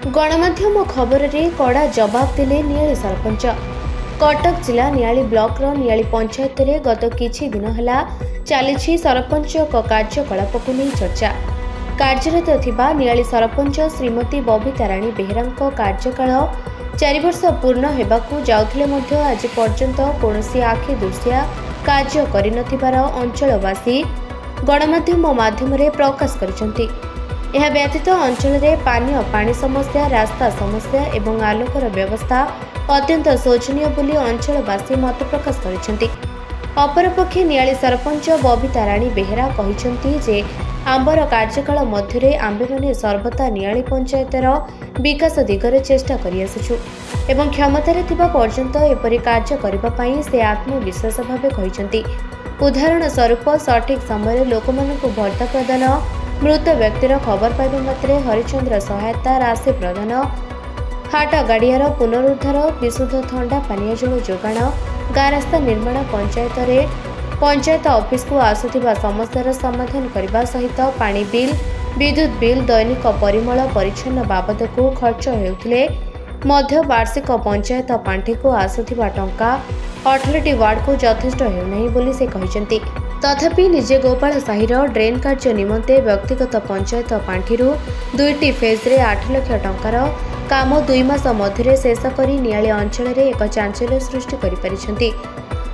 गणमाध्यम खबर रे कड़ा जवाब देले नियाली सरपंच। कटक जिला नियाली ब्लॉक रो नियाली पंचायत रे गत किछि दिन हला चली सरपंच कार्यकलाप को नहीं चर्चा। कार्यरत थिबा नियाली सरपंच श्रीमती बबीता राणी बेहेरा कार्यकाल 4 वर्ष पूर्ण हेबाकू जाउथिले मध्य आज पर्यंत कोनोसी आखि दुसिया कार्य करिनथिबार अंचलवासी गणमाध्यम माध्यम रे प्रकाश करिसंती। यह व्यतीत अंचल में पानी समस्या, रास्ता समस्या एवं आलोकर व्यवस्था अत्यंत शोचनीय बोली अंचलवासी मत प्रकाश करिसेंती। अपरपक्षे नियाली सरपंच बबीता राणी बेहेरा कहिसेंती जे आंबर कार्यकाल मध्य आंबे माने सर्वदा नियाली पंचायतर विकास दिगरे चेष्टा करि आसुछु एवं क्षमतार थिबा पर्यंत एपरि कार्य करिबा पई से आत्मविश्वास भावे कहिसेंती। उदाहरण स्वरूप सठिक समय लोकमानकु भत्ता प्रदान, मृत व्यक्तिर खबर पाइबा मात्रे हरिचंद्र सहायता राशि प्रदान, हाट गाड़ियार पुनरुद्धार, विशुद्ध थंडा पानीय जल जोगाण, गाँ रास्ता निर्माण, पंचायत ऑफिस को आसुथिबा समस्यार समाधान करने सहित पानी बिल, विद्युत बिल, दैनिक परिमल परिच्छन्न बाबद को खर्च हेउथिले मध्य वार्षिक पंचायत पांठी को आसुथिबा टंका 18टी वार्ड को यथेष्ट हेउनाही बोली से कहिसेंती। तथापि निजे गोपाल साहिर ड्रेन कार्य निमंते व्यक्तिगत पंचायत पांठी 2टी फेज रे 8 लाख टंकार काम 2 मास मध्य शेष करी नियाली अंचल रे एक चांचल्य सृष्टि करि परिछंती।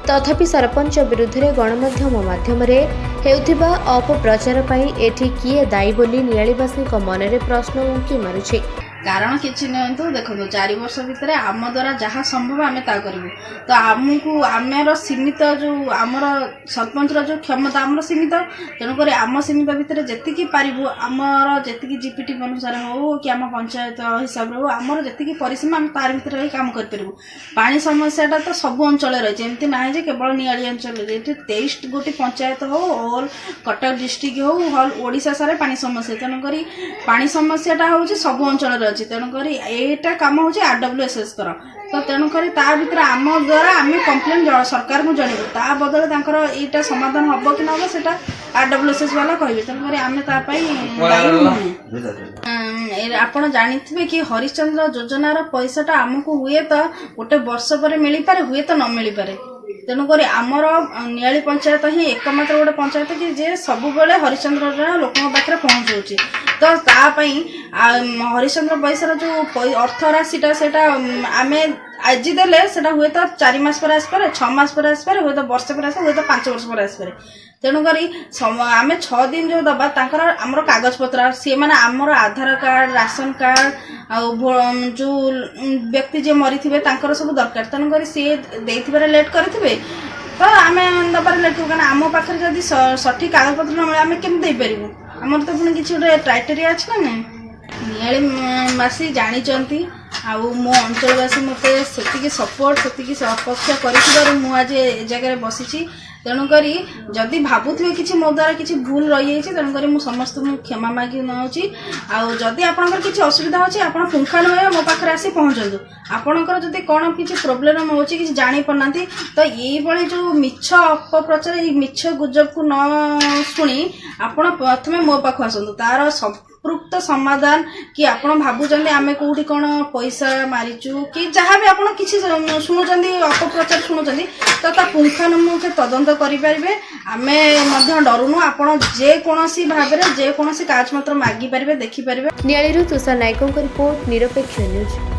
तथापि सरपंच विरुद्ध रे गणमाध्यम माध्यम रे हेउथिबा अपप्रचार पई एठी किए दायी बोली नियालीवासी मन रे प्रश्न उंकी मारुछि। कारण किसी नहीं देखो 4 वर्ष भितर आम द्वारा जहाँ संभव आम ता करूँ तो आमको आमर सीमित जो आमर सरपंच जो क्षमता आमर सीमित तेणुक आम सीमित भितर जी पारू आमर जी जीपीटी अनुसार हो कि आम पंचायत हिसाब से हो आमर जी परिसीमा आम तार भर रही कम करूँ। पानी समस्याटा तो सब अंचल रही एमती ना जे केवल नियाली अंचल 23 गोटी पंचायत हो होल कटक डिस्ट्रिक्ट हो होल ओडिशा सारे पानी समस्या तेणुक पानी समस्याटा हूँ सब अंचल अच्छी तेणुक एटा कम हूँ RWSS कर तो तेणुक भर आम द्वारा आम कम्प्लेन सरकार को जनइबू ता बदले यहाँ समाधान हम कि ना से RWSS वाला कहे तेणुक आम आपड़ जानी कि हरिश्चंद्र योजनार पैसाटा आमको हुए तो गोटे वर्ष पर मिल पारे हुए तो न मिल पारे तेणुक आमर नियाली पंचायत ही एकमात्र गोटे पंचायत कि जे सब बेले हरिश्चंद्र योजना लोक पाखे पहुँचाऊँच तो तापाई हरिश्चंद्र पैसार जो अर्थ राशिटा से आम आज देले सेटा हुए तो 4 मास पर आसपे 6 मास पर आसपे हुए तो वर्ष पर आस हुए तो 5 वर्ष पर आसपे तेणुक आम 6 दिन जो दबा आमर कागज पत्र सी मैंने आमर आधार कार्ड राशन कार्ड जो व्यक्ति जे मरी थे सब दरकार तेणुक सी दे लेट करेंगे तो आम दबार लेट कर आम पाखे जब सठिक कागज पत्र न मिले आम केमी देपारू आमर तो पुणी किसी गोटे क्राइटेरिया अच्छे ना नियालीवासी जानी मो अंचलवासी मत से सपोर्ट से अपेक्षा कर जगह बसी तेणुक जदि भावुवे कि मो द्वारा किसी भूल रही है तेणुक मुझे समस्त क्षमा मागी नौची आदि आपंकर किसी असुविधा अच्छी आप पुंखानुपुंख मो पाखे आसी पहुँचतु आपंकर जब कौन किसी प्रोब्लेम हो जानी पारना तो ये जो मिछ अपप्रचार मिछ गुजब को न शुणी आपण प्रथमे मो पाख आसतु तार संपृक्त समाधान कि आपण भावुं आम कौटी कौन पैसा मारिचु कि जहाँ भी आप किसी शुणुंट अपप्रचार शुणुंट तो पुंखानुपुंख तदंत करें आम डरुनु आपण जेकोसी भाव में जेकोसी कागज पत्र मागिपारे देखिपारे। नियाली तुषार नायकों रिपोर्ट निरपेक्ष न्यूज।